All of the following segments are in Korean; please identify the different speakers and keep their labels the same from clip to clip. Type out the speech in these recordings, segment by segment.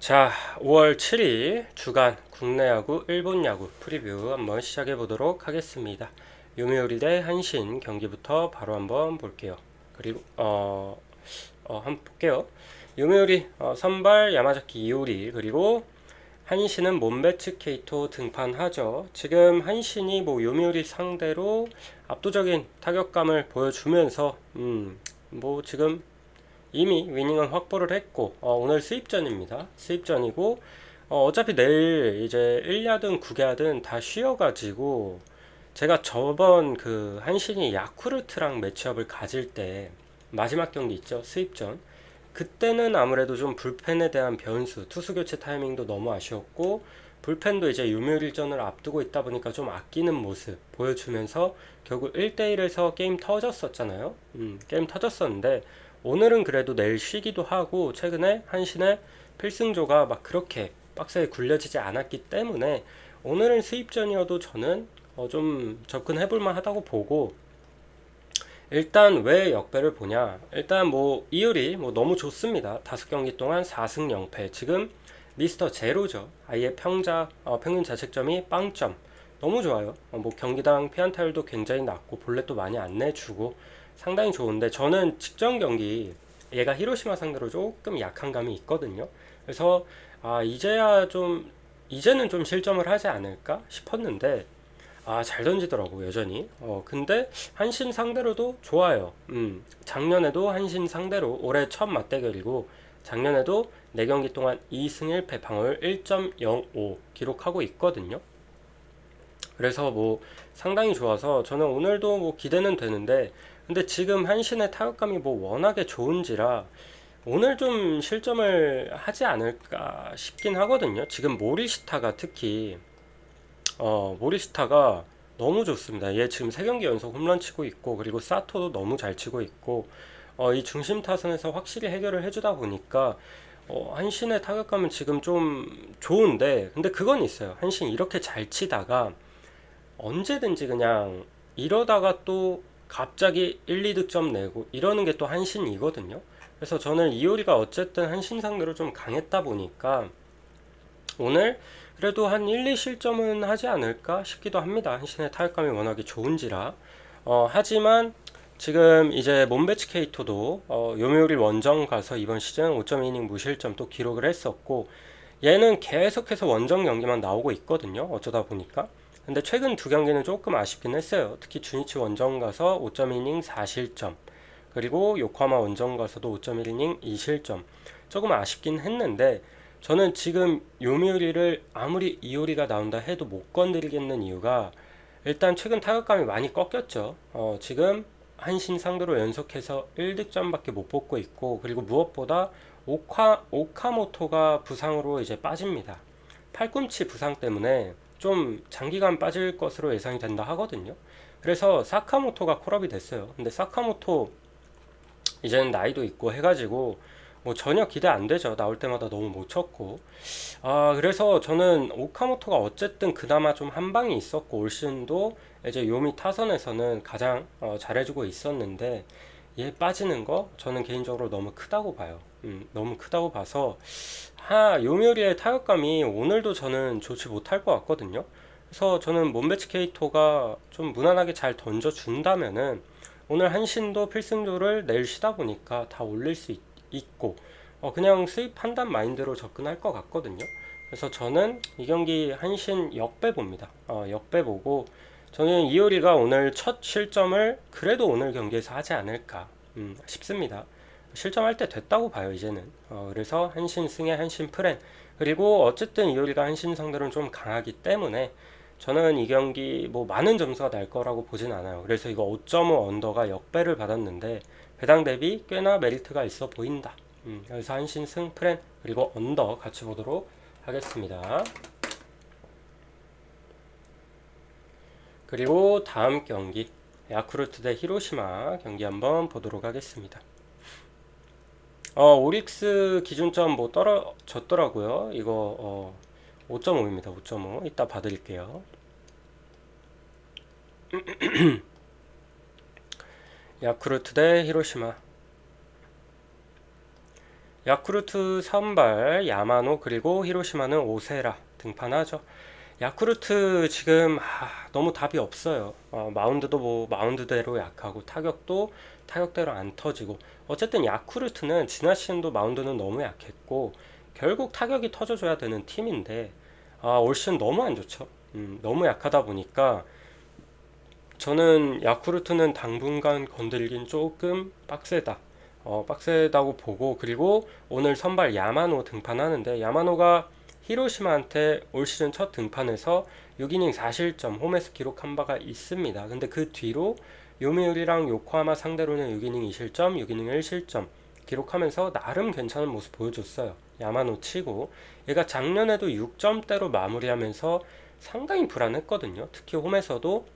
Speaker 1: 자, 5월 7일 주간 국내 야구, 일본 야구 프리뷰 한번 시작해 보도록 하겠습니다. 요미우리 대 한신 경기부터 바로 한번 볼게요. 그리고 한번 볼게요. 요미우리 선발 야마자키 이오리, 그리고 한신은 몬베츠 케이토 등판하죠. 지금 한신이 뭐 요미우리 상대로 압도적인 타격감을 보여주면서 뭐 지금 이미 위닝은 확보를 했고, 오늘 수입전입니다. 수입전이고, 어차피 내일 이제 1야든 9야든 다 쉬어가지고, 제가 저번 그 한신이 야쿠르트랑 매치업을 가질 때, 마지막 경기 있죠? 수입전. 그때는 아무래도 좀 불펜에 대한 변수, 투수 교체 타이밍도 너무 아쉬웠고, 불펜도 이제 요묘일전을 앞두고 있다 보니까 좀 아끼는 모습 보여주면서 결국 1대1에서 게임 터졌었잖아요. 게임 터졌었는데, 오늘은 그래도 내일 쉬기도 하고 최근에 한신의 필승조가 막 그렇게 빡세게 굴려지지 않았기 때문에 오늘은 수입전이어도 저는 좀 접근해볼만 하다고 보고, 일단 왜 역배를 보냐, 일단 뭐 이율이 뭐 너무 좋습니다. 5경기 동안 4승 0패, 지금 미스터 제로죠. 아예 평균 자책점이 빵점, 너무 좋아요. 뭐 경기당 피안타율도 굉장히 낮고 볼넷도 많이 안 내주고 상당히 좋은데, 저는 직전 경기 얘가 히로시마 상대로 조금 약한 감이 있거든요. 그래서 이제는 좀 실점을 하지 않을까 싶었는데, 잘 던지더라고 여전히. 근데 한신 상대로도 좋아요. 작년에도 한신 상대로 올해 첫 맞대결이고, 작년에도 4경기 동안 2승 1패 방어율 1.05 기록하고 있거든요. 그래서 뭐 상당히 좋아서 저는 오늘도 뭐 기대는 되는데, 근데 지금 한신의 타격감이 뭐 워낙에 좋은지라 오늘 좀 실점을 하지 않을까 싶긴 하거든요. 지금 모리시타가 특히 모리시타가 너무 좋습니다. 얘 지금 3경기 연속 홈런 치고 있고, 그리고 사토도 너무 잘 치고 있고, 이 중심 타선에서 확실히 해결을 해주다 보니까 한신의 타격감은 지금 좀 좋은데, 근데 그건 있어요. 한신 이렇게 잘 치다가 언제든지 그냥 이러다가 또 갑자기 1, 2득점 내고 이러는 게 또 한신이거든요. 그래서 저는 이효리가 어쨌든 한신 상대로 좀 강했다 보니까 오늘 그래도 한 1, 2실점은 하지 않을까 싶기도 합니다. 한신의 타격감이 워낙에 좋은지라. 하지만 지금 이제 몬베츠 케이토도 요미우리 원정 가서 이번 시즌 5.2이닝 무실점 또 기록을 했었고, 얘는 계속해서 원정 경기만 나오고 있거든요. 어쩌다 보니까. 근데 최근 2경기는 조금 아쉽긴 했어요. 특히 주니치 원정 가서 5.2이닝 4실점, 그리고 요코하마 원정 가서도 5.1이닝 2실점. 조금 아쉽긴 했는데, 저는 지금 요미우리를 아무리 이오리가 나온다 해도 못 건드리겠는 이유가, 일단 최근 타격감이 많이 꺾였죠. 지금 한신 상대로 연속해서 1득점밖에 못 뽑고 있고, 그리고 무엇보다 오카모토가 부상으로 이제 빠집니다. 팔꿈치 부상 때문에 좀 장기간 빠질 것으로 예상이 된다 하거든요. 그래서 사카모토가 콜업이 됐어요. 근데 사카모토 이제는 나이도 있고 해가지고 뭐 전혀 기대 안 되죠. 나올 때마다 너무 못 쳤고. 그래서 저는 오카모토가 어쨌든 그나마 좀 한 방이 있었고, 올 시즌도 이제 요미 타선에서는 가장 잘해주고 있었는데, 얘 빠지는 거 저는 개인적으로 너무 크다고 봐요. 너무 크다고 봐서 요미우리의 타격감이 오늘도 저는 좋지 못할 것 같거든요. 그래서 저는 몬베츠 케이토가 좀 무난하게 잘 던져준다면은 오늘 한신도 필승조를 내일 쉬다 보니까 다 올릴 수 있고, 그냥 수입 판단 마인드로 접근할 것 같거든요. 그래서 저는 이 경기 한신 역배 봅니다. 역배 보고, 저는 이효리가 오늘 첫 실점을 그래도 오늘 경기에서 하지 않을까 싶습니다. 실점할 때 됐다고 봐요 이제는. 그래서 한신 승에 한신 프렌, 그리고 어쨌든 이효리가 한신 상대로는 좀 강하기 때문에 저는 이 경기 뭐 많은 점수가 날 거라고 보진 않아요. 그래서 이거 5.5 언더가 역배를 받았는데 배당 대비 꽤나 메리트가 있어 보인다. 그래서 한신 승 프렌 그리고 언더 같이 보도록 하겠습니다. 그리고 다음 경기 야쿠르트 대 히로시마 경기 한번 보도록 하겠습니다. 오릭스 기준점 뭐 떨어졌더라고요. 이거 5.5입니다. 5.5 이따 봐드릴게요. 야쿠르트 대 히로시마. 야쿠르트 선발 야마노 그리고 히로시마는 오세라 등판하죠. 야쿠르트 지금 너무 답이 없어요. 마운드도 뭐 마운드대로 약하고 타격도 타격대로 안 터지고, 어쨌든 야쿠르트는 지난 시즌도 마운드는 너무 약했고 결국 타격이 터져줘야 되는 팀인데 올 시즌 너무 안 좋죠. 너무 약하다 보니까 저는 야쿠르트는 당분간 건들긴 조금 빡세다. 빡세다고 보고, 그리고 오늘 선발 야마노 등판하는데, 야마노가 히로시마한테 올 시즌 첫 등판에서 6이닝 4실점 홈에서 기록한 바가 있습니다. 근데 그 뒤로 요미우리랑 요코하마 상대로는 6이닝 2실점, 6이닝 1실점 기록하면서 나름 괜찮은 모습 보여줬어요. 야마노 치고 얘가 작년에도 6점대로 마무리하면서 상당히 불안했거든요. 특히 홈에서도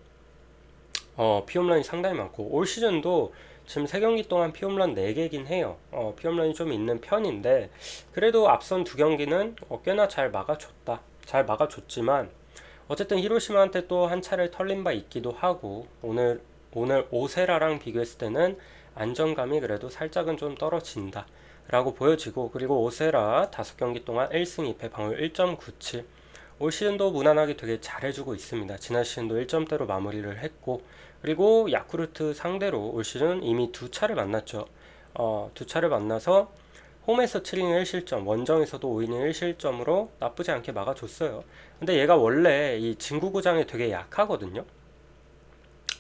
Speaker 1: 피홈런이 상당히 많고, 올 시즌도 지금 3경기 동안 피홈런 4개긴 해요. 피홈런이 좀 있는 편인데, 그래도 앞선 2경기는 꽤나 잘 막아줬다. 잘 막아줬지만, 어쨌든 히로시마한테 또 한 차례 털린 바 있기도 하고, 오늘 오세라랑 비교했을 때는 안정감이 그래도 살짝은 좀 떨어진다 라고 보여지고, 그리고 오세라 5경기 동안 1승 2패 방울 1.97, 올 시즌도 무난하게 되게 잘해주고 있습니다. 지난 시즌도 1점대로 마무리를 했고, 그리고 야쿠르트 상대로 올 시즌 이미 2차를 만났죠. 2차를 만나서 홈에서 7이닝 1실점, 원정에서도 5이닝 1실점으로 나쁘지 않게 막아줬어요. 근데 얘가 원래 이 진구구장에 되게 약하거든요.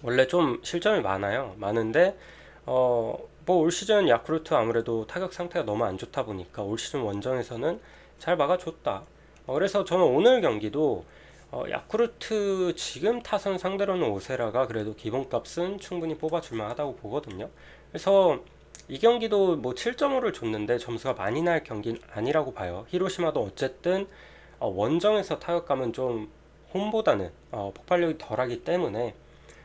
Speaker 1: 원래 좀 실점이 많은데 뭐 올 시즌 야쿠르트 아무래도 타격 상태가 너무 안 좋다 보니까 올 시즌 원정에서는 잘 막아줬다. 그래서 저는 오늘 경기도 야쿠르트 지금 타선 상대로는 오세라가 그래도 기본값은 충분히 뽑아줄만 하다고 보거든요. 그래서 이 경기도 뭐 7.5를 줬는데 점수가 많이 날 경기는 아니라고 봐요. 히로시마도 어쨌든 원정에서 타격감은 좀 홈보다는 폭발력이 덜하기 때문에,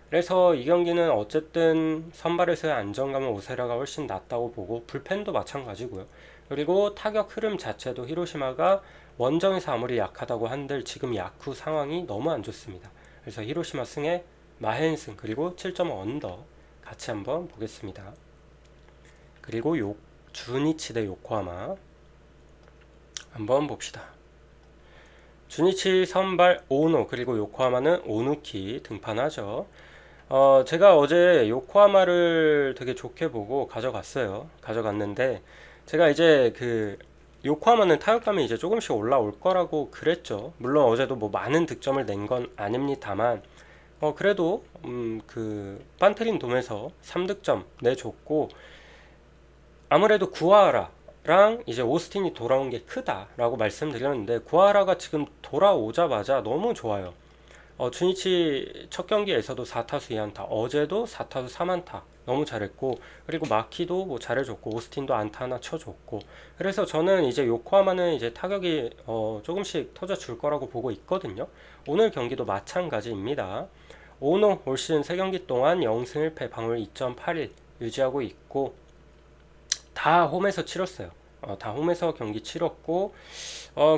Speaker 1: 그래서 이 경기는 어쨌든 선발에서의 안정감은 오세라가 훨씬 낫다고 보고, 불펜도 마찬가지고요. 그리고 타격 흐름 자체도 히로시마가 원정에서 아무리 약하다고 한들 지금 야쿠 상황이 너무 안 좋습니다. 그래서 히로시마 승에 마헨승 그리고 7.5 언더 같이 한번 보겠습니다. 그리고 주니치 대 요코하마 한번 봅시다. 주니치 선발 오노 그리고 요코하마는 오누키 등판하죠. 제가 어제 요코하마를 되게 좋게 보고 가져갔는데, 제가 이제 요코하마는 타격감이 이제 조금씩 올라올 거라고 그랬죠. 물론 어제도 뭐 많은 득점을 낸 건 아닙니다만, 그래도 판테린 돔에서 3득점 내줬고, 아무래도 구하라랑 이제 오스틴이 돌아온 게 크다라고 말씀드렸는데, 구하라가 지금 돌아오자마자 너무 좋아요. 주니치 첫 경기에서도 4타수 2안타, 어제도 4타수 3안타 너무 잘했고, 그리고 마키도 뭐 잘해줬고, 오스틴도 안타 하나 쳐줬고, 그래서 저는 이제 요코하마는 이제 타격이 조금씩 터져줄 거라고 보고 있거든요. 오늘 경기도 마찬가지입니다. 오노 올 시즌 3경기 동안 0승 1패 방울 2.81 유지하고 있고, 다 홈에서 치렀어요. 다 홈에서 경기 치렀고,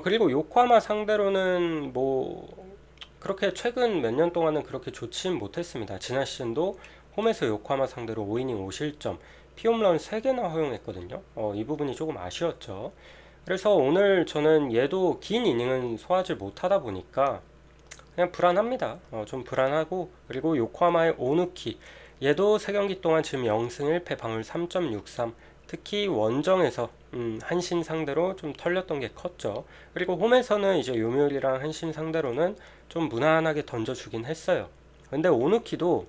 Speaker 1: 그리고 요코하마 상대로는 뭐 그렇게 최근 몇 년 동안은 그렇게 좋진 못했습니다. 지난 시즌도 홈에서 요코하마 상대로 5이닝 5실점, 피홈런 3개나 허용했거든요. 이 부분이 조금 아쉬웠죠. 그래서 오늘 저는 얘도 긴 이닝은 소화하지 못하다 보니까 그냥 불안합니다. 좀 불안하고, 그리고 요코하마의 오누키, 얘도 3경기 동안 지금 0승 1패 방울 3.63, 특히 원정에서 한신 상대로 좀 털렸던 게 컸죠. 그리고 홈에서는 이제 요미우리랑 한신 상대로는 좀 무난하게 던져주긴 했어요. 근데 오누키도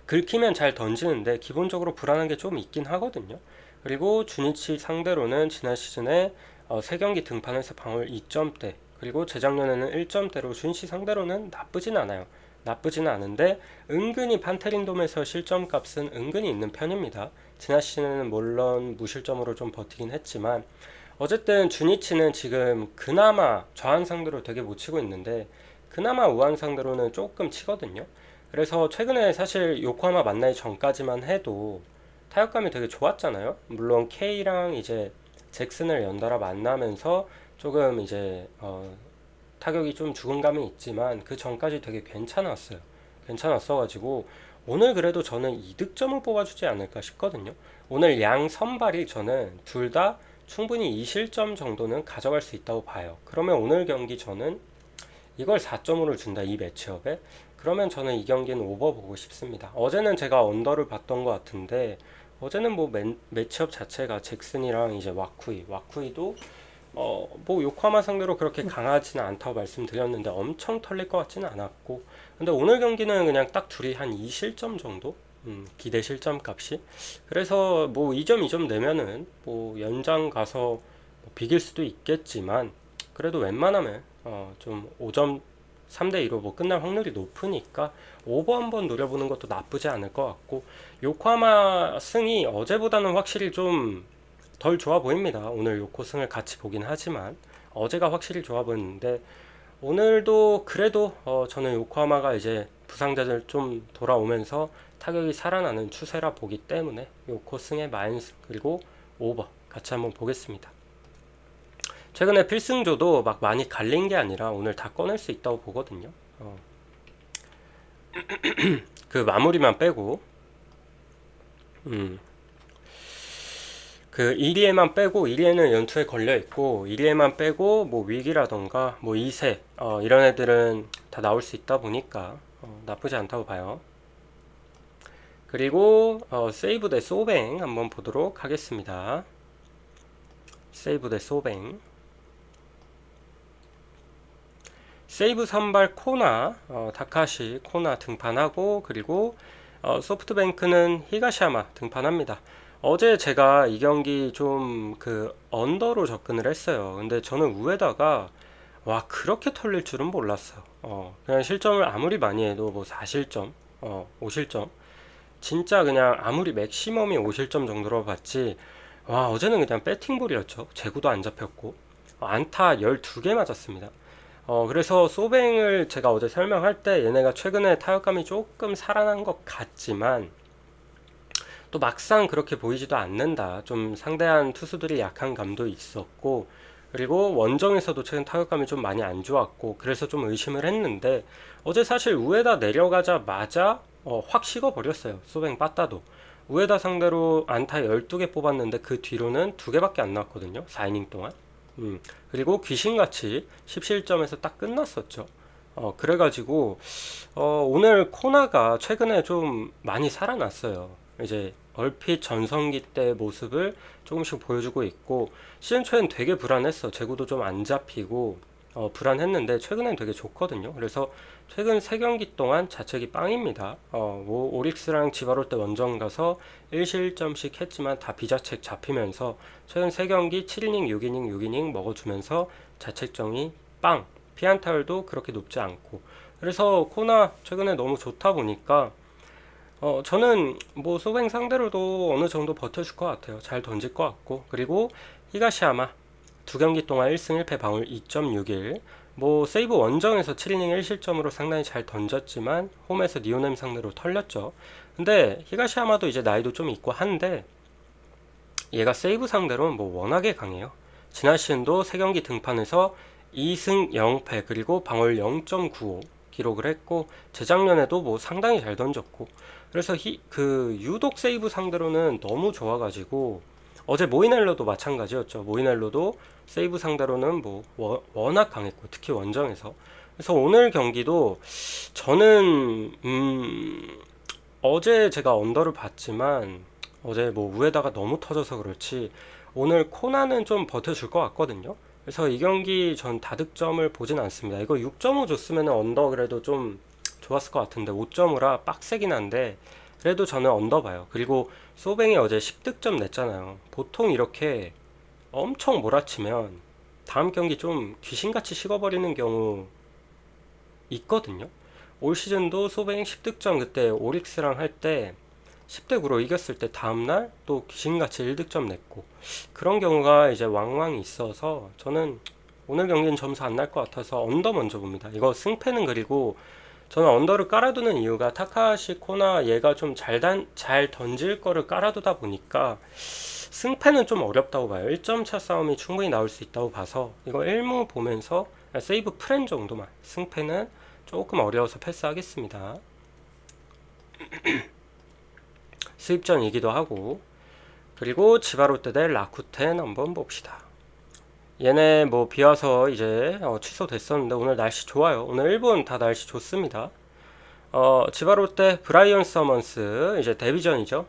Speaker 1: 긁히면 잘 던지는데 기본적으로 불안한 게 좀 있긴 하거든요. 그리고 주니치 상대로는 지난 시즌에 3경기 등판에서 방울 2점대, 그리고 재작년에는 1점대로 주니치 상대로는 나쁘진 않아요. 나쁘지는 않은데 은근히 판테린돔에서 실점값은 은근히 있는 편입니다. 지난 시즌에는 물론 무실점으로 좀 버티긴 했지만, 어쨌든 주니치는 지금 그나마 좌한 상대로 되게 못 치고 있는데 그나마 우한 상대로는 조금 치거든요. 그래서 최근에 사실 요코하마 만나기 전까지만 해도 타격감이 되게 좋았잖아요. 물론 K랑 이제 잭슨을 연달아 만나면서 조금 이제 타격이 좀 죽은 감이 있지만 그 전까지 되게 괜찮았어가지고 오늘 그래도 저는 이득점을 뽑아주지 않을까 싶거든요. 오늘 양 선발이 저는 둘 다 충분히 2실점 정도는 가져갈 수 있다고 봐요. 그러면 오늘 경기 저는 이걸 4점으로 준다, 이 매치업에. 그러면 저는 이 경기는 오버 보고 싶습니다. 어제는 제가 언더를 봤던 것 같은데, 어제는 뭐 매치업 자체가 잭슨이랑 이제 와쿠이도 뭐 요코하마 상대로 그렇게 강하지는 않다고 말씀드렸는데 엄청 털릴 것 같지는 않았고, 근데 오늘 경기는 그냥 딱 둘이 한 2실점 정도, 기대 실점 값이. 그래서 뭐 2점 2점 내면은 뭐 연장 가서 뭐 비길 수도 있겠지만, 그래도 웬만하면 좀 5점 3대2로 뭐 끝날 확률이 높으니까 오버 한번 노려보는 것도 나쁘지 않을 것 같고, 요코하마 승이 어제보다는 확실히 좀 덜 좋아 보입니다. 오늘 요코 승을 같이 보긴 하지만 어제가 확실히 좋아 보이는데, 오늘도 그래도 저는 요코하마가 이제 부상자들 좀 돌아오면서 타격이 살아나는 추세라 보기 때문에 요코 승의 마이너스 그리고 오버 같이 한번 보겠습니다. 최근에 필승조도 막 많이 갈린 게 아니라 오늘 다 꺼낼 수 있다고 보거든요. 그 마무리만 빼고, 그 1위에만 빼고, 1위에는 연투에 걸려 있고 1위에만 빼고 뭐 위기라던가 뭐 2세 이런 애들은 다 나올 수 있다 보니까 나쁘지 않다고 봐요. 그리고 세이브 대 소뱅 한번 보도록 하겠습니다. 세이브 대 소뱅. 세이브 선발 코나, 다카시 코나 등판하고, 그리고 소프트뱅크는 히가시야마 등판합니다. 어제 제가 이 경기 좀 그 언더로 접근을 했어요. 근데 저는 우에다가 와 그렇게 털릴 줄은 몰랐어. 그냥 실점을 아무리 많이 해도 뭐 4실점, 5실점, 진짜 그냥 아무리 맥시멈이 5실점 정도로 봤지, 와 어제는 그냥 배팅볼이었죠. 제구도 안 잡혔고 안타 12개 맞았습니다. 그래서 소뱅을 제가 어제 설명할 때 얘네가 최근에 타격감이 조금 살아난 것 같지만 또 막상 그렇게 보이지도 않는다. 좀 상대한 투수들이 약한 감도 있었고, 그리고 원정에서도 최근 타격감이 좀 많이 안 좋았고, 그래서 좀 의심을 했는데 어제 사실 우에다 내려가자마자 확 식어버렸어요. 소뱅 빠따도. 우에다 상대로 안타 12개 뽑았는데 그 뒤로는 2개밖에 안 나왔거든요. 4이닝 동안. 그리고 귀신같이 17점에서 딱 끝났었죠. 그래가지고 오늘 코나가 최근에 좀 많이 살아났어요. 이제 얼핏 전성기 때 모습을 조금씩 보여주고 있고, 시즌 초엔 되게 불안했어. 제구도 좀 안 잡히고 불안했는데 최근엔 되게 좋거든요. 그래서 최근 3경기 동안 자책이 빵입니다. 뭐 오릭스랑 지바롯데 원정 가서 1실점씩 했지만 다 비자책 잡히면서 최근 3경기 7이닝 6이닝 6이닝 먹어주면서 자책점이 빵. 피안타율도 그렇게 높지 않고, 그래서 코나 최근에 너무 좋다 보니까 저는 뭐 소뱅 상대로도 어느 정도 버텨줄 것 같아요. 잘 던질 것 같고, 그리고 히가시야마 2경기 동안 1승 1패 방울 2.61, 뭐 세이브 원정에서 7이닝 1실점으로 상당히 잘 던졌지만 홈에서 니오넴 상대로 털렸죠. 근데 히가시야마도 이제 나이도 좀 있고 한데 얘가 세이브 상대로는 뭐 워낙에 강해요. 지난 시즌도 3경기 등판해서 2승 0패 그리고 방울 0.95 기록을 했고, 재작년에도 뭐 상당히 잘 던졌고, 그래서 그 유독 세이브 상대로는 너무 좋아가지고, 어제 모이넬로도 마찬가지였죠. 모이넬로도 세이브 상대로는 뭐 워낙 강했고, 특히 원정에서. 그래서 오늘 경기도 저는 어제 제가 언더를 봤지만 어제 뭐 우에다가 너무 터져서 그렇지 오늘 코나는 좀 버텨줄 것 같거든요. 그래서 이 경기 전 다득점을 보진 않습니다. 이거 6.5 줬으면 언더 그래도 좀 좋았을 것 같은데 5.5라 빡세긴 한데 그래도 저는 언더 봐요. 그리고 소뱅이 어제 10득점 냈잖아요. 보통 이렇게 엄청 몰아치면 다음 경기 좀 귀신같이 식어버리는 경우 있거든요. 올 시즌도 소뱅 10득점 그때 오릭스랑 할 때 10대 9로 이겼을 때 다음날 또 귀신같이 1득점 냈고, 그런 경우가 이제 왕왕 있어서 저는 오늘 경기는 점수 안 날 것 같아서 언더 먼저 봅니다. 이거 승패는, 그리고 저는 언더를 깔아두는 이유가 타카시 코나 얘가 좀 잘 던질 거를 깔아두다 보니까 승패는 좀 어렵다고 봐요. 1점 차 싸움이 충분히 나올 수 있다고 봐서 이거 1무 보면서 세이브 프렌 정도만, 승패는 조금 어려워서 패스하겠습니다. 수입전이기도 하고. 그리고 지바롯데 대 라쿠텐 한번 봅시다. 얘네 뭐 비와서 이제 취소됐었는데 오늘 날씨 좋아요. 오늘 일본 다 날씨 좋습니다. 지바롯데 브라이언 서먼스 이제 데뷔전이죠.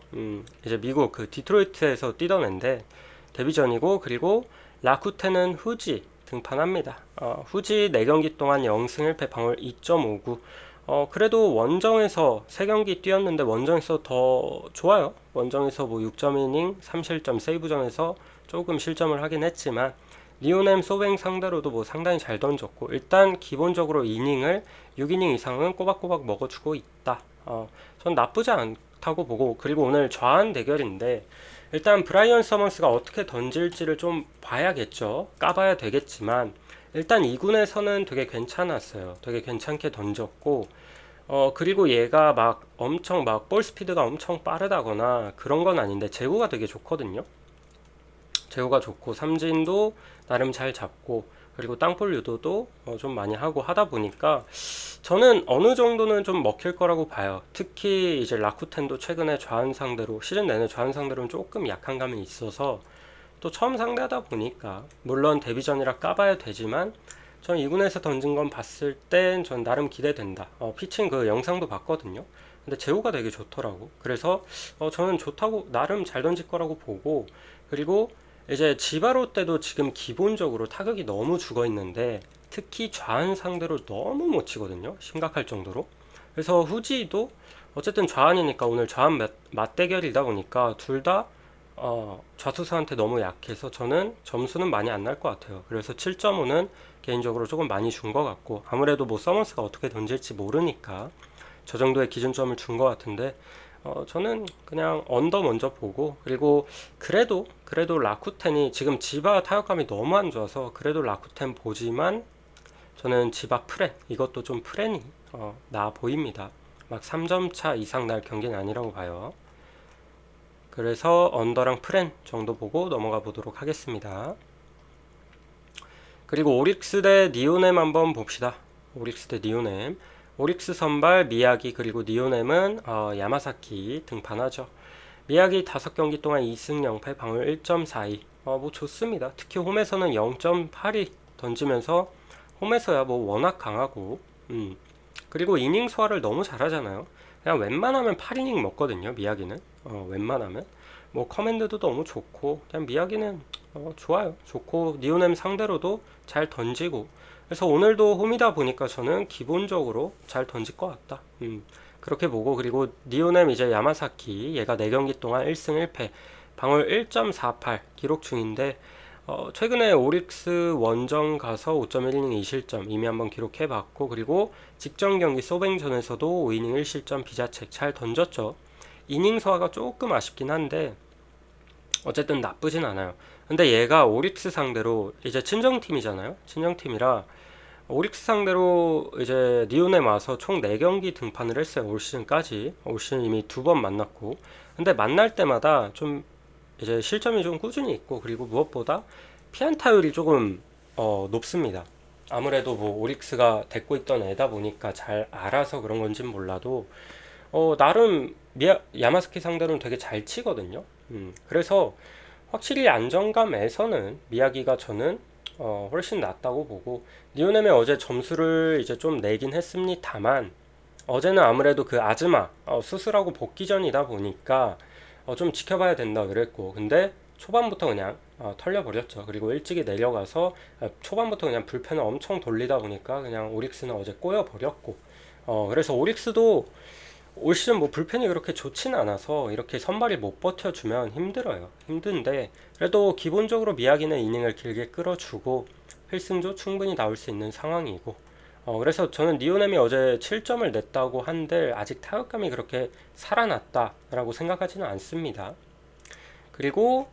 Speaker 1: 이제 미국 그 디트로이트에서 뛰던 앤데 데뷔전이고, 그리고 라쿠텐은 후지 등판합니다. 후지 4경기 동안 0승 1패 방울 2.59. 그래도 원정에서 3경기 뛰었는데 원정에서 더 좋아요. 원정에서 뭐 6.이닝 3실점 세이브전에서 조금 실점을 하긴 했지만 리오넴 소뱅 상대로도 뭐 상당히 잘 던졌고, 일단 기본적으로 이닝을 6이닝 이상은 꼬박꼬박 먹어주고 있다. 전 나쁘지 않다고 보고, 그리고 오늘 좌한 대결인데 일단 브라이언 서먼스가 어떻게 던질지를 좀 봐야겠죠. 까봐야 되겠지만 일단 2군에서는 되게 괜찮았어요. 되게 괜찮게 던졌고, 그리고 얘가 막 엄청 막 볼 스피드가 엄청 빠르다거나 그런 건 아닌데 제구가 되게 좋거든요. 제구가 좋고 삼진도 나름 잘 잡고, 그리고 땅볼 유도도 좀 많이 하고 하다 보니까 저는 어느 정도는 좀 먹힐 거라고 봐요. 특히 이제 라쿠텐도 최근에 좌한 상대로 시즌 내내 좌한 상대로는 조금 약한 감이 있어서 또 처음 상대하다 보니까 물론 데뷔전이라 까봐야 되지만 전 2군에서 던진 건 봤을 땐 전 나름 기대된다. 피칭 그 영상도 봤거든요. 근데 제구가 되게 좋더라고. 그래서 저는 좋다고, 나름 잘 던질 거라고 보고, 그리고 이제 지바로 때도 지금 기본적으로 타격이 너무 죽어 있는데 특히 좌한 상대로 너무 못 치거든요. 심각할 정도로. 그래서 후지도 어쨌든 좌한이니까 오늘 좌한 맞대결이다 보니까 둘 다 좌투수한테 너무 약해서 저는 점수는 많이 안 날 것 같아요. 그래서 7.5는 개인적으로 조금 많이 준 것 같고, 아무래도 뭐 서먼스가 어떻게 던질지 모르니까 저 정도의 기준점을 준 것 같은데 저는 그냥 언더 먼저 보고, 그리고 그래도 라쿠텐이 지금 지바 타격감이 너무 안 좋아서 그래도 라쿠텐 보지만 저는 지바 프렌, 이것도 좀 프렌이 나 보입니다. 막 3점 차 이상 날 경기는 아니라고 봐요. 그래서 언더랑 프렌 정도 보고 넘어가 보도록 하겠습니다. 그리고 오릭스 대 니오넴 한번 봅시다. 오릭스 대 니오넴. 오릭스 선발 미야기, 그리고 니오넴은 야마사키 등판하죠. 미야기 5경기 동안 2승 0패 방울 1.42. 뭐 좋습니다. 특히 홈에서는 0.82 던지면서 홈에서야 뭐 워낙 강하고, 그리고 이닝 소화를 너무 잘하잖아요. 그냥 웬만하면 8이닝 먹거든요. 미야기는 웬만하면 뭐 커맨드도 너무 좋고, 그냥 미야기는 좋아요. 좋고 니오넴 상대로도 잘 던지고, 그래서 오늘도 홈이다 보니까 저는 기본적으로 잘 던질 것 같다. 그렇게 보고, 그리고 니오넴 이제 야마사키 얘가 4경기 동안 1승 1패 방울 1.48 기록 중인데 최근에 오릭스 원정 가서 5.1이닝 2실점 이미 한번 기록해봤고, 그리고 직전 경기 소뱅전에서도 5이닝 1실점 비자책 잘 던졌죠. 이닝 소화가 조금 아쉽긴 한데 어쨌든 나쁘진 않아요. 근데 얘가 오릭스 상대로 이제 친정팀이잖아요. 친정팀이라 오릭스 상대로 이제 니오넴 와서 총 4경기 등판을 했어요. 올 시즌까지. 올 시즌 이미 2번 만났고, 근데 만날 때마다 좀 이제 실점이 좀 꾸준히 있고, 그리고 무엇보다 피안타율이 조금 높습니다. 아무래도 뭐 오릭스가 데리고 있던 애다 보니까 잘 알아서 그런 건진 몰라도 나름 야마스키 상대로는 되게 잘 치거든요. 그래서 확실히 안정감에서는 미야기가 저는 훨씬 낫다고 보고, 니오넴의 어제 점수를 이제 좀 내긴 했습니다만 어제는 아무래도 그 아즈마 수술하고 복귀 전이다 보니까 좀 지켜봐야 된다 그랬고, 근데 초반부터 그냥 털려버렸죠. 그리고 일찍이 내려가서 초반부터 그냥 불펜을 엄청 돌리다 보니까 그냥 오릭스는 어제 꼬여버렸고, 그래서 오릭스도 올 시즌 뭐 불펜이 그렇게 좋지는 않아서 이렇게 선발이 못 버텨주면 힘들어요. 힘든데 그래도 기본적으로 미야기는 이닝을 길게 끌어주고 필승조 충분히 나올 수 있는 상황이고, 그래서 저는 니오넴이 어제 7점을 냈다고 한들 아직 타격감이 그렇게 살아났다라고 생각하지는 않습니다. 그리고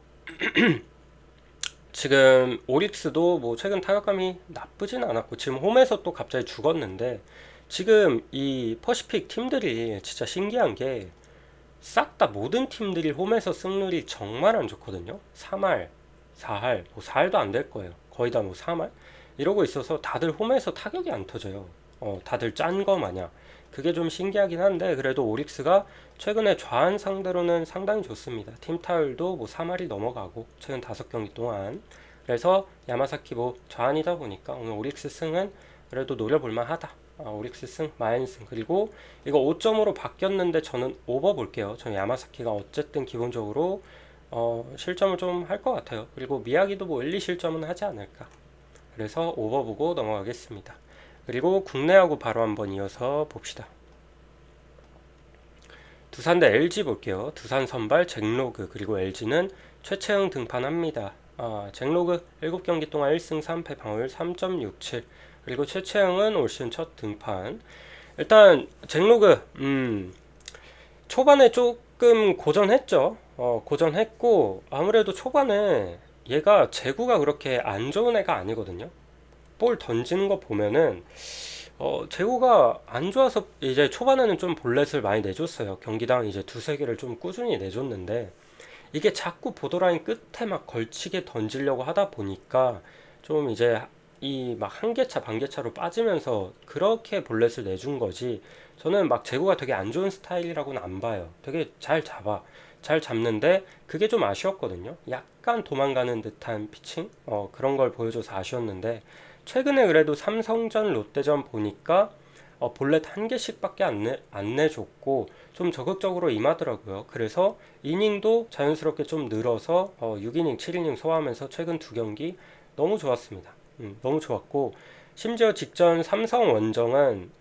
Speaker 1: 지금 오릭스도 뭐 최근 타격감이 나쁘진 않았고, 지금 홈에서 또 갑자기 죽었는데, 지금 이 퍼시픽 팀들이 진짜 신기한 게 싹 다 모든 팀들이 홈에서 승률이 정말 안 좋거든요. 3할, 4할, 뭐 4할도 안 될 거예요. 거의 다 뭐 3할 이러고 있어서 다들 홈에서 타격이 안 터져요. 다들 짠 거 마냥. 그게 좀 신기하긴 한데 그래도 오릭스가 최근에 좌한 상대로는 상당히 좋습니다. 팀 타율도 뭐 3할이 넘어가고 최근 5경기 동안. 그래서 야마사키 뭐 좌한이다 보니까 오늘 오릭스 승은 그래도 노려볼만 하다. 오릭스 승, 마엔 승. 그리고 이거 5점으로 바뀌었는데 저는 오버 볼게요. 저는 야마사키가 어쨌든 기본적으로 실점을 좀 할 것 같아요. 그리고 미야기도 뭐 1, 2실점은 하지 않을까. 그래서 오버 보고 넘어가겠습니다. 그리고 국내하고 바로 한번 이어서 봅시다. 두산 대 LG 볼게요. 두산 선발 잭로그 그리고 LG는 최채영 등판합니다. 잭로그 7경기 동안 1승 3패 방어율 3.67 그리고 최채영은 올 시즌 첫 등판. 일단 잭로그 초반에 조금 고전했죠. 고전했고 아무래도 초반에 얘가 제구가 그렇게 안 좋은 애가 아니거든요. 볼 던지는 거 보면은 제구가 안 좋아서 이제 초반에는 좀 볼넷을 많이 내줬어요. 경기당 이제 두세 개를 좀 꾸준히 내줬는데 이게 자꾸 보더라인 끝에 막 걸치게 던지려고 하다 보니까 좀 이제 이 막 한 개 차, 반 개 차로 빠지면서 그렇게 볼넷을 내준 거지. 저는 막 제구가 되게 안 좋은 스타일이라고는 안 봐요. 되게 잘 잡아. 잘 잡는데 그게 좀 아쉬웠거든요. 약간 도망가는 듯한 피칭? 그런 걸 보여줘서 아쉬웠는데 최근에 그래도 삼성전, 롯데전 보니까 볼넷 한 개씩밖에 안 내줬고 좀 적극적으로 임하더라고요. 그래서 이닝도 자연스럽게 좀 늘어서 6이닝, 7이닝 소화하면서 최근 2경기 너무 좋았습니다. 너무 좋았고 심지어 직전 삼성 원정은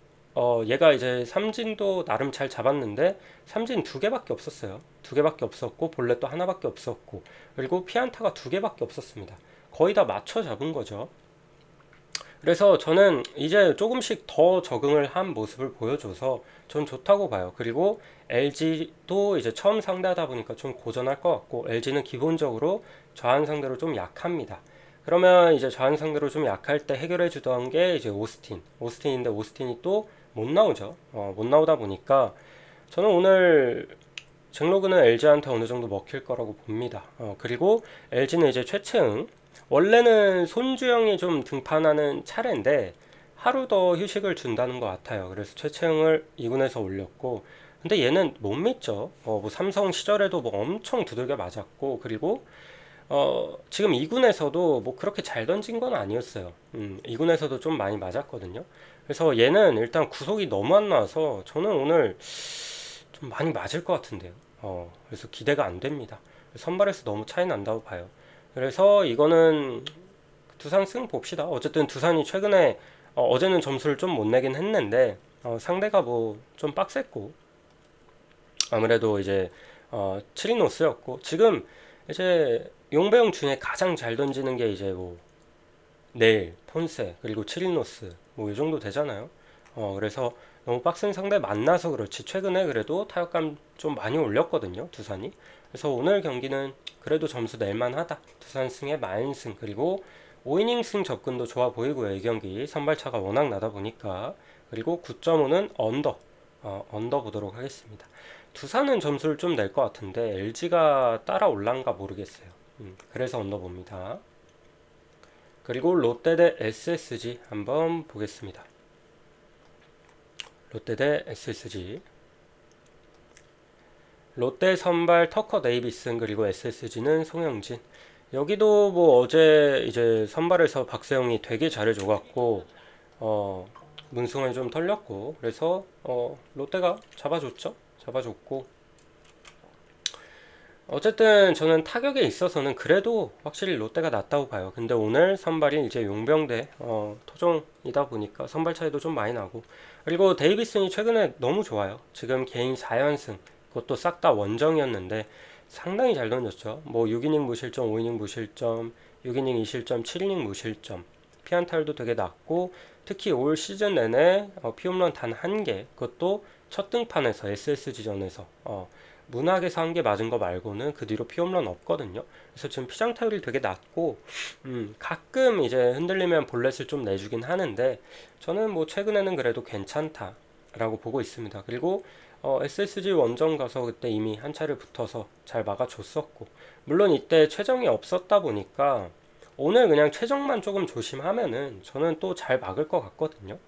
Speaker 1: 얘가 이제 삼진도 나름 잘 잡았는데 삼진 2개밖에 없었어요. 2개밖에 없었고 볼넷도 하나밖에 없었고 그리고 피안타가 2개밖에 없었습니다. 거의 다 맞춰 잡은 거죠. 그래서 저는 이제 조금씩 더 적응을 한 모습을 보여줘서 전 좋다고 봐요. 그리고 LG도 이제 처음 상대하다 보니까 좀 고전할 것 같고 LG는 기본적으로 좌한 상대로 좀 약합니다. 그러면 이제 좌한 상대로 좀 약할 때 해결해 주던 게 이제 오스틴인데 오스틴이 또 못 나오죠. 못 나오다 보니까 저는 오늘 잭로그는 LG한테 어느 정도 먹힐 거라고 봅니다. 그리고 LG는 이제 최채응 원래는 손주영이 좀 등판하는 차례인데 하루 더 휴식을 준다는 것 같아요. 그래서 최채영을 2군에서 올렸고 근데 얘는 못 믿죠. 뭐 삼성 시절에도 뭐 엄청 두들겨 맞았고 그리고 지금 2군에서도 뭐 그렇게 잘 던진 건 아니었어요. 2군에서도 좀 많이 맞았거든요. 그래서 얘는 일단 구속이 너무 안 나와서 저는 오늘 좀 많이 맞을 것 같은데요. 그래서 기대가 안 됩니다. 선발에서 너무 차이 난다고 봐요. 그래서 이거는 두산 승 봅시다. 어쨌든 두산이 최근에 어제는 점수를 좀 못 내긴 했는데 상대가 뭐 좀 빡셌고 아무래도 이제 7이노스였고 지금 이제 용배용 중에 가장 잘 던지는 게 이제 뭐 네일, 폰세 그리고 7이노스 뭐 이 정도 되잖아요. 그래서 너무 빡센 상대 만나서 그렇지 최근에 그래도 타격감 좀 많이 올렸거든요 두산이. 그래서 오늘 경기는 그래도 점수 낼만하다. 두산 승에 마인승 그리고 5이닝 승 접근도 좋아 보이고요. 이 경기 선발차가 워낙 나다 보니까 그리고 9.5는 언더 보도록 하겠습니다. 두산은 점수를 좀 낼 것 같은데 LG가 따라올란가 모르겠어요. 그래서 언더 봅니다. 그리고 롯데 대 SSG 한번 보겠습니다. 롯데 대 SSG 롯데 선발 터커 데이비슨 그리고 SSG는 송영진. 여기도 뭐 어제 이제 선발에서 박세영이 되게 잘해줘갖고 문승원이 좀 털렸고 그래서 롯데가 잡아줬고 어쨌든 저는 타격에 있어서는 그래도 확실히 롯데가 낫다고 봐요. 근데 오늘 선발이 이제 용병대 토종이다 보니까 선발 차이도 좀 많이 나고 그리고 데이비슨이 최근에 너무 좋아요. 지금 개인 4연승 그것도 싹 다 원정이었는데 상당히 잘 던졌죠. 뭐 6이닝 무실점, 5이닝 무실점, 6이닝 2실점, 7이닝 무실점 피안타율도 되게 낮고 특히 올 시즌 내내 피홈런 단 1개 그것도 첫 등판에서 SSG전에서 문학에서 1개 맞은 거 말고는 그 뒤로 피홈런 없거든요. 그래서 지금 피장 타율이 되게 낮고 가끔 이제 흔들리면 볼넷을 좀 내주긴 하는데 저는 뭐 최근에는 그래도 괜찮다라고 보고 있습니다. 그리고 SSG 원정 가서 그때 이미 한 차를 붙어서 잘 막아줬었고 물론 이때 최정이 없었다 보니까 오늘 그냥 최정만 조금 조심하면은 저는 또 잘 막을 것 같거든요.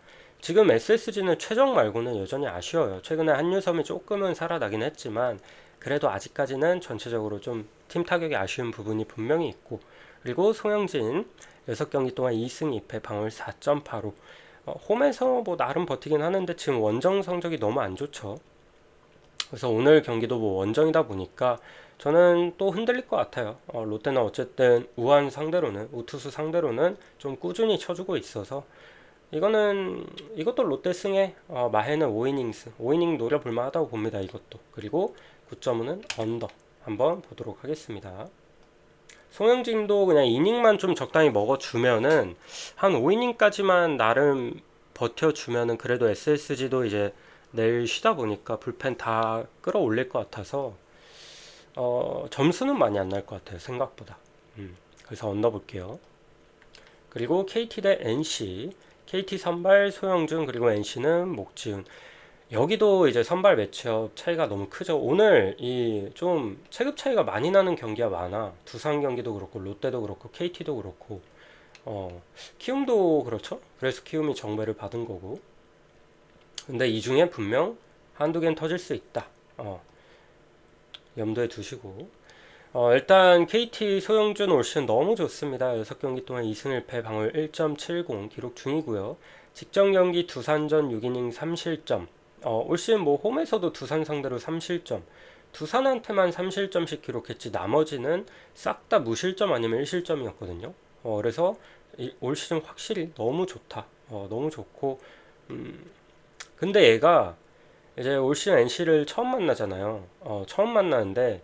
Speaker 1: 지금 SSG는 최정 말고는 여전히 아쉬워요. 최근에 한유섬이 조금은 살아나긴 했지만 그래도 아직까지는 전체적으로 좀 팀 타격이 아쉬운 부분이 분명히 있고, 그리고 송영진 6경기 동안 2승 2패 방어율 4.85. 홈에서 뭐 나름 버티긴 하는데 지금 원정 성적이 너무 안 좋죠. 그래서 오늘 경기도 뭐 원정이다 보니까 저는 또 흔들릴 것 같아요. 롯데는 어쨌든 우한 상대로는, 우투수 상대로는 좀 꾸준히 쳐주고 있어서 이것도 롯데 승에 마해는 5이닝 노려볼 만하다고 봅니다. 이것도. 그리고 9.5는 언더 한번 보도록 하겠습니다. 송영진도 그냥 이닝만 좀 적당히 먹어주면은 한 5이닝까지만 나름 버텨주면은 그래도 SSG도 이제 내일 쉬다 보니까 불펜 다 끌어올릴 것 같아서 점수는 많이 안 날 것 같아요. 생각보다. 그래서 언더 볼게요. 그리고 KT 대 NC. KT 선발 소영준, 그리고 NC는 목지훈. 여기도 이제 선발 매치업 차이가 너무 크죠. 오늘 이 좀 체급 차이가 많이 나는 경기가 많아. 두산 경기도 그렇고 롯데도 그렇고 KT도 그렇고 키움도 그렇죠. 그래서 키움이 정배를 받은 거고. 근데 이 중에 분명 한두 개는 터질 수 있다. 염두에 두시고. 일단 KT 소영준 올 시즌 너무 좋습니다. 6경기 동안 2승 1패 방어율 1.70 기록 중이고요. 직전 경기 두산전 6이닝 3실점. 올 시즌 뭐 홈에서도 두산 상대로 3실점. 두산한테만 3실점씩 기록했지 나머지는 싹 다 무실점 아니면 1실점이었거든요. 그래서 올 시즌 확실히 너무 좋다. 너무 좋고 근데 얘가 이제 올 시즌 NC를 처음 만나잖아요. 처음 만나는데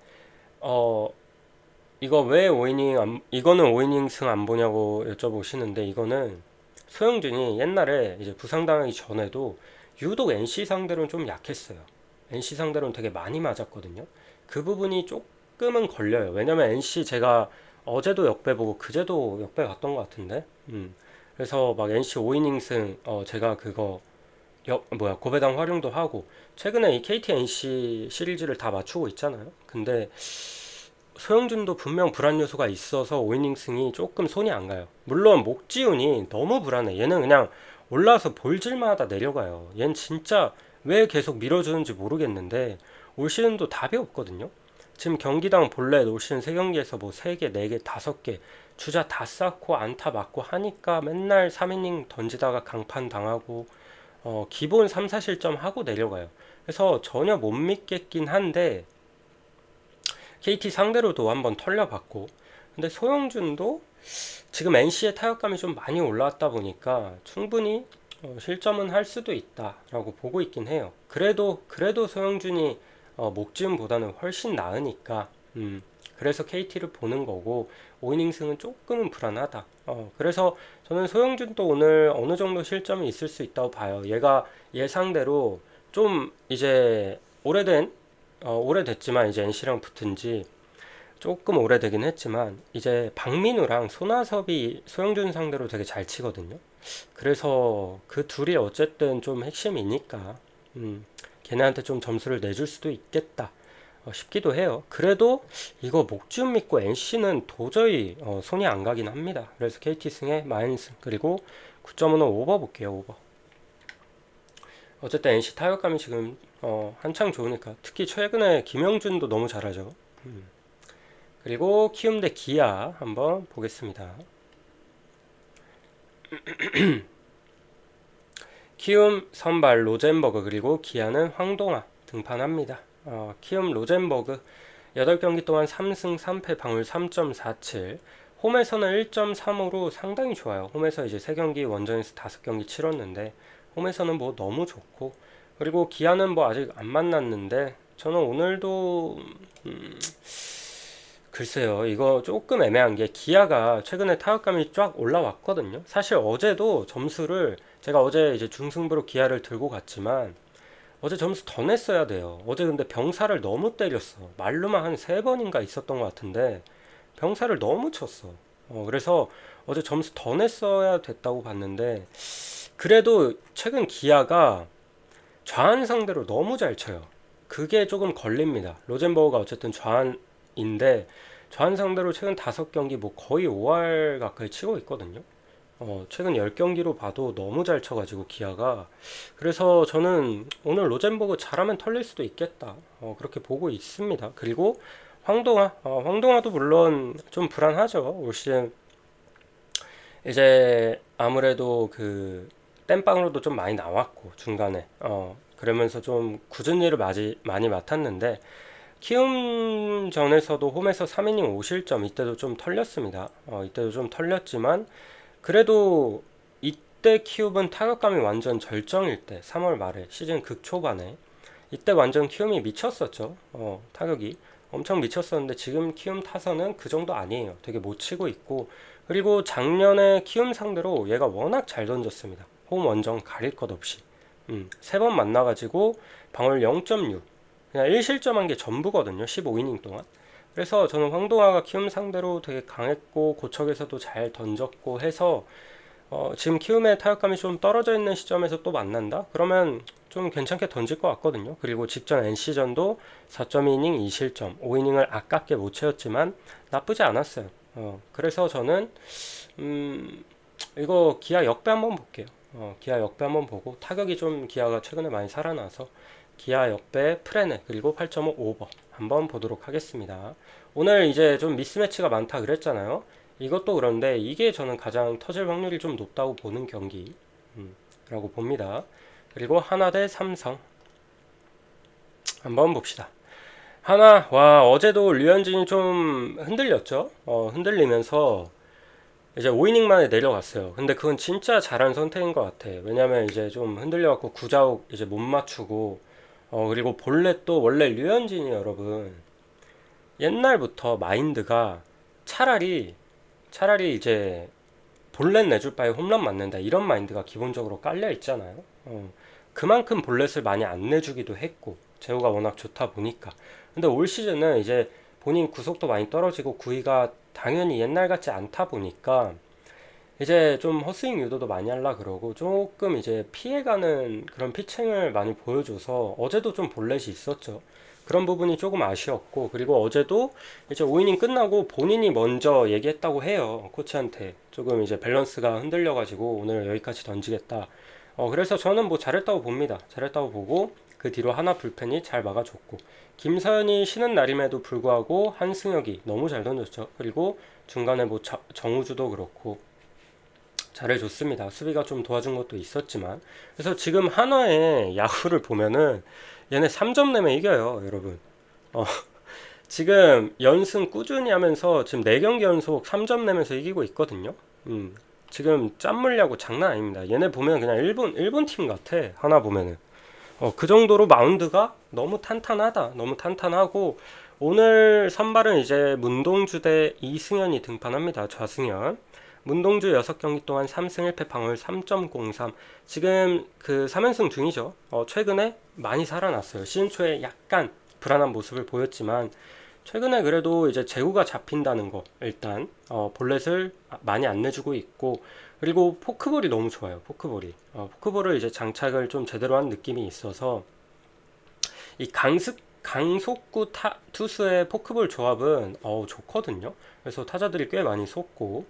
Speaker 1: 이거 왜 5이닝 이거는 5이닝 승 안 보냐고 여쭤보시는데, 이거는 소영준이 옛날에 이제 부상당하기 전에도 유독 NC 상대로는 좀 약했어요. NC 상대로는 되게 많이 맞았거든요. 그 부분이 조금은 걸려요. 왜냐면 NC 제가 어제도 역배 보고 그제도 역배 갔던 것 같은데. 그래서 막 NC 5이닝 승 제가 그거 고배당 활용도 하고 최근에 이 KT NC 시리즈를 다 맞추고 있잖아요. 근데 소영준도 분명 불안 요소가 있어서 5이닝 승이 조금 손이 안 가요. 물론 목지훈이 너무 불안해. 얘는 그냥 올라와서 볼질마다 내려가요. 얘는 진짜 왜 계속 밀어주는지 모르겠는데 올 시즌도 답이 없거든요. 지금 경기당 본래 올 시즌 3경기에서 뭐 3개, 4개, 5개 주자 다 쌓고 안타 맞고 하니까 맨날 3이닝 던지다가 강판 당하고 기본 3, 4실점 하고 내려가요. 그래서 전혀 못 믿겠긴 한데 KT 상대로도 한번 털려봤고, 근데 소영준도 지금 NC의 타격감이 좀 많이 올라왔다 보니까 충분히 실점은 할 수도 있다라고 보고 있긴 해요. 그래도 소영준이 목지훈보다는 훨씬 나으니까 그래서 KT를 보는 거고 5이닝 승은 조금은 불안하다. 그래서 저는 소영준도 오늘 어느 정도 실점이 있을 수 있다고 봐요. 얘가 예상대로 좀 이제 오래됐지만 이제 NC랑 붙은 지 조금 오래되긴 했지만 이제 박민우랑 손아섭이 소영준 상대로 되게 잘 치거든요. 그래서 그 둘이 어쨌든 좀 핵심이니까 걔네한테 좀 점수를 내줄 수도 있겠다 싶기도 해요. 그래도 이거 목지훈 믿고 NC는 도저히 손이 안 가긴 합니다. 그래서 KT 승에 마인승, 그리고 9.5는 오버 볼게요. 오버. 어쨌든 NC 타격감이 지금 한창 좋으니까, 특히 최근에 김영준도 너무 잘하죠. 그리고 키움 대 기아 한번 보겠습니다. 키움 선발 로젠버그, 그리고 기아는 황동아 등판합니다. 키움 로젠버그 8경기 동안 3승 3패 방울 3.47, 홈에서는 1.35로 상당히 좋아요. 홈에서 이제 3경기, 원정에서 5경기 치렀는데 홈에서는 뭐 너무 좋고, 그리고 기아는 뭐 아직 안 만났는데 저는 오늘도 글쎄요, 이거 조금 애매한 게 기아가 최근에 타격감이 쫙 올라왔거든요. 사실 어제도 점수를 제가 어제 이제 중승부로 기아를 들고 갔지만 어제 점수 더 냈어야 돼요. 어제 근데 병사를 너무 때렸어. 말로만 한 3번인가 있었던 것 같은데 병사를 너무 쳤어. 그래서 어제 점수 더 냈어야 됐다고 봤는데, 그래도 최근 기아가 좌한 상대로 너무 잘 쳐요. 그게 조금 걸립니다. 로젠버그가 어쨌든 좌한인데 좌한 상대로 최근 5경기 뭐 거의 5할 가까이 치고 있거든요. 최근 10경기로 봐도 너무 잘 쳐가지고 기아가. 그래서 저는 오늘 로젠버그 잘하면 털릴 수도 있겠다. 그렇게 보고 있습니다. 그리고 황동아도 물론 좀 불안하죠. 올 시즌 이제 아무래도 그 땜빵으로도 좀 많이 나왔고 중간에 그러면서 좀 굳은 일을 많이 맡았는데 키움전에서도 홈에서 3이닝 5실점 이때도 좀 털렸습니다. 이때도 좀 털렸지만 그래도 이때 키움은 타격감이 완전 절정일 때 3월 말에 시즌 극초반에 이때 완전 키움이 미쳤었죠. 타격이 엄청 미쳤었는데 지금 키움 타선은 그 정도 아니에요. 되게 못 치고 있고 그리고 작년에 키움 상대로 얘가 워낙 잘 던졌습니다. 홈 원정 가릴 것 없이 3번 만나가지고 방어율 0.6 그냥 1실점한 게 전부거든요. 15이닝 동안. 그래서 저는 황동아가 키움 상대로 되게 강했고 고척에서도 잘 던졌고 해서 지금 키움의 타격감이 좀 떨어져 있는 시점에서 또 만난다? 그러면 좀 괜찮게 던질 것 같거든요. 그리고 직전 NC전도 4.2이닝 2실점 5이닝을 아깝게 못 채웠지만 나쁘지 않았어요. 그래서 저는 이거 기아 역배 한번 볼게요. 기아 역배 한번 보고 타격이 좀 기아가 최근에 많이 살아나서 기아 역배 프레네 그리고 8.5 오버 한번 보도록 하겠습니다. 오늘 이제 좀 미스매치가 많다 그랬잖아요. 이것도 그런데 이게 저는 가장 터질 확률이 좀 높다고 보는 경기라고 봅니다. 그리고 하나 대 삼성 한번 봅시다. 하나, 와, 어제도 류현진이 좀 흔들렸죠? 흔들리면서 이제 5이닝 만에 내려갔어요. 근데 그건 진짜 잘한 선택인 것 같아. 왜냐면 이제 좀 흔들려갖고 구자욱 이제 못 맞추고, 그리고 본래 또 원래 류현진이 여러분, 옛날부터 마인드가 차라리 이제 볼넷 내줄 바에 홈런 맞는다. 이런 마인드가 기본적으로 깔려 있잖아요. 그만큼 볼넷을 많이 안 내주기도 했고, 제구가 워낙 좋다 보니까. 근데 올 시즌은 이제 본인 구속도 많이 떨어지고 구위가 당연히 옛날 같지 않다 보니까 이제 좀 헛스윙 유도도 많이 하려 그러고 조금 이제 피해가는 그런 피칭을 많이 보여줘서 어제도 좀 볼넷이 있었죠. 그런 부분이 조금 아쉬웠고 그리고 어제도 이제 5이닝 끝나고 본인이 먼저 얘기했다고 해요. 코치한테 조금 이제 밸런스가 흔들려가지고 오늘 여기까지 던지겠다. 그래서 저는 뭐 잘했다고 봅니다. 잘했다고 보고 그 뒤로 하나 불펜이 잘 막아줬고 김서현이 쉬는 날임에도 불구하고 한승혁이 너무 잘 던졌죠. 그리고 중간에 뭐 정우주도 그렇고 잘해줬습니다. 수비가 좀 도와준 것도 있었지만 그래서 지금 한화의 야구를 보면은 얘네 3점 내면 이겨요 여러분. 지금 연승 꾸준히 하면서 지금 4경기 연속 3점 내면서 이기고 있거든요. 지금 짠물야구 장난 아닙니다. 얘네 보면 그냥 일본 팀 같아. 하나 보면은 그 정도로 마운드가 너무 탄탄하다. 너무 탄탄하고 오늘 선발은 이제 문동주 대 이승현이 등판합니다. 좌승현. 문동주 6경기 동안 3승 1패 방어율 3.03. 지금 그 3연승 중이죠. 최근에 많이 살아났어요. 시즌 초에 약간 불안한 모습을 보였지만 최근에 그래도 이제 제구가 잡힌다는 거 일단 볼넷을 많이 안 내주고 있고 그리고 포크볼이 너무 좋아요. 포크볼을 이제 장착을 좀 제대로 한 느낌이 있어서 이 강속구 투수의 포크볼 조합은 좋거든요. 그래서 타자들이 꽤 많이 쏟고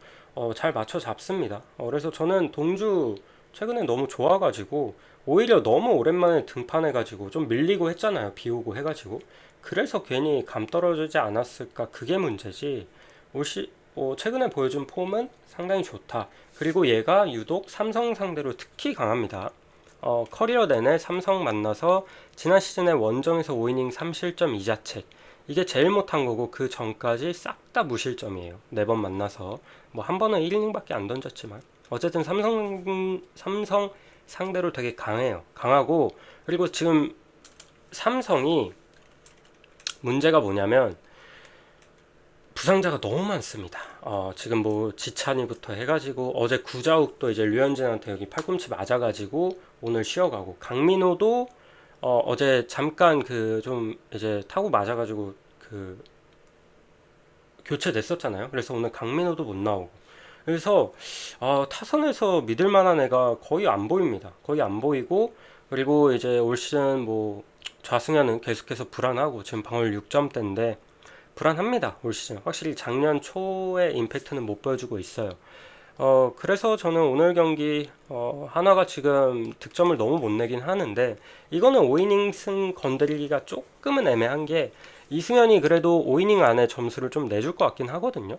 Speaker 1: 잘 맞춰 잡습니다. 그래서 저는 동주 최근에 너무 좋아가지고 오히려 너무 오랜만에 등판해가지고 좀 밀리고 했잖아요. 비 오고 해가지고 그래서 괜히 감 떨어지지 않았을까 그게 문제지. 최근에 보여준 폼은 상당히 좋다. 그리고 얘가 유독 삼성 상대로 특히 강합니다. 커리어 내내 삼성 만나서 지난 시즌에 원정에서 5이닝 3실점 2자책 이게 제일 못한 거고 그 전까지 싹 다 무실점이에요. 4번 만나서 뭐 한 번은 1이닝밖에 안 던졌지만 어쨌든 삼성 상대로 되게 강해요. 강하고 그리고 지금 삼성이 문제가 뭐냐면 부상자가 너무 많습니다. 지금 뭐 지찬이부터 해가지고 어제 구자욱도 이제 류현진한테 여기 팔꿈치 맞아가지고 오늘 쉬어가고 강민호도 어제 잠깐 그 좀 이제 타고 맞아가지고 그 교체됐었잖아요. 그래서 오늘 강민호도 못 나오고 그래서 타선에서 믿을 만한 애가 거의 안 보입니다. 거의 안 보이고 그리고 이제 올 시즌 뭐 좌승현은 계속해서 불안하고 지금 방어율 6점대인데 불안합니다. 올 시즌 확실히 작년 초의 임팩트는 못 보여주고 있어요. 그래서 저는 오늘 경기 하나가 지금 득점을 너무 못 내긴 하는데 이거는 5이닝 승 건드리기가 조금은 애매한 게 이승현이 그래도 5이닝 안에 점수를 좀 내줄 것 같긴 하거든요.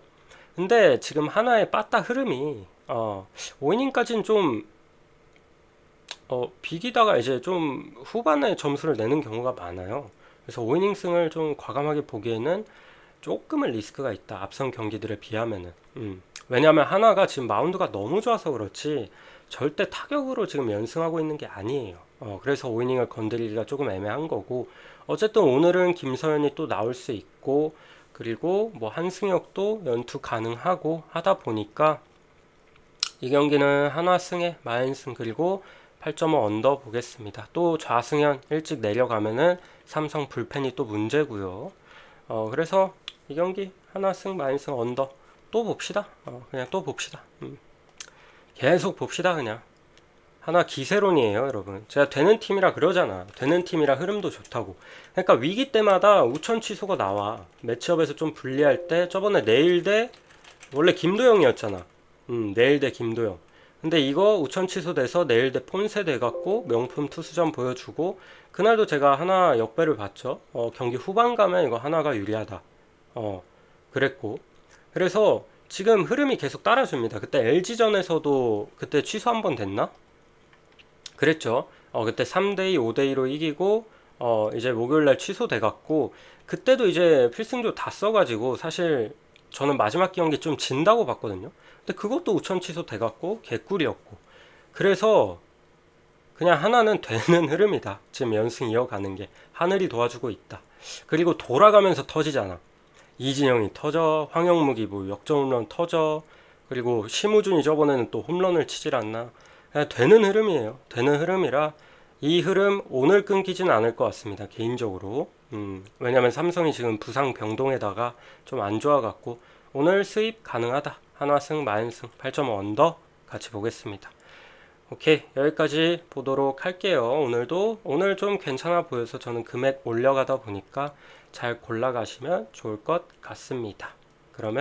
Speaker 1: 근데 지금 하나의 빠따 흐름이 5이닝까지는 좀 비기다가 이제 좀 후반에 점수를 내는 경우가 많아요. 그래서 5이닝 승을 좀 과감하게 보기에는 조금은 리스크가 있다. 앞선 경기들에 비하면은. 왜냐하면 하나가 지금 마운드가 너무 좋아서 그렇지 절대 타격으로 지금 연승하고 있는 게 아니에요. 그래서 5이닝을 건드리기가 조금 애매한 거고 어쨌든 오늘은 김서현이 또 나올 수 있고 그리고 뭐 한승혁도 연투 가능하고 하다 보니까 이 경기는 하나 승에 마인승 그리고 8.5 언더 보겠습니다. 또 좌승현 일찍 내려가면은 삼성 불펜이 또 문제고요. 그래서 이 경기 하나 승 마인승 언더 또 봅시다. 그냥 또 봅시다. 계속 봅시다 그냥. 하나 기세론이에요 여러분. 제가 되는 팀이라 그러잖아. 되는 팀이라 흐름도 좋다고. 그러니까 위기 때마다 우천 취소가 나와. 매치업에서 좀 불리할 때 저번에 내일 대 원래 김도영이었잖아. 내일 대 김도영. 근데 이거 우천 취소돼서 내일 대 폰세 돼갖고 명품 투수전 보여주고 그날도 제가 하나 역배를 봤죠. 경기 후반 가면 이거 하나가 유리하다. 그랬고 그래서 지금 흐름이 계속 따라줍니다. 그때 LG전에서도 그때 취소 한 번 됐나? 그랬죠. 그때 3대2, 5대2로 이기고 이제 목요일날 취소돼갖고 그때도 이제 필승조 다 써가지고 사실 저는 마지막 경기 좀 진다고 봤거든요. 근데 그것도 우천 취소돼갖고 개꿀이었고 그래서 그냥 하나는 되는 흐름이다. 지금 연승 이어가는 게 하늘이 도와주고 있다. 그리고 돌아가면서 터지잖아. 이진영이 터져, 황영묵이 뭐 역전 홈런 터져, 그리고 심우준이 저번에는 또 홈런을 치질 않나. 그냥 되는 흐름이에요. 되는 흐름이라 이 흐름 오늘 끊기지는 않을 것 같습니다. 개인적으로. 왜냐면 삼성이 지금 부상 병동에다가 좀 안 좋아갖고 오늘 수입 가능하다. 한화승, 마인승, 8.5 언더 같이 보겠습니다. 오케이, 여기까지 보도록 할게요. 오늘 좀 괜찮아 보여서 저는 금액 올려가다 보니까 잘 골라가시면 좋을 것 같습니다. 그러면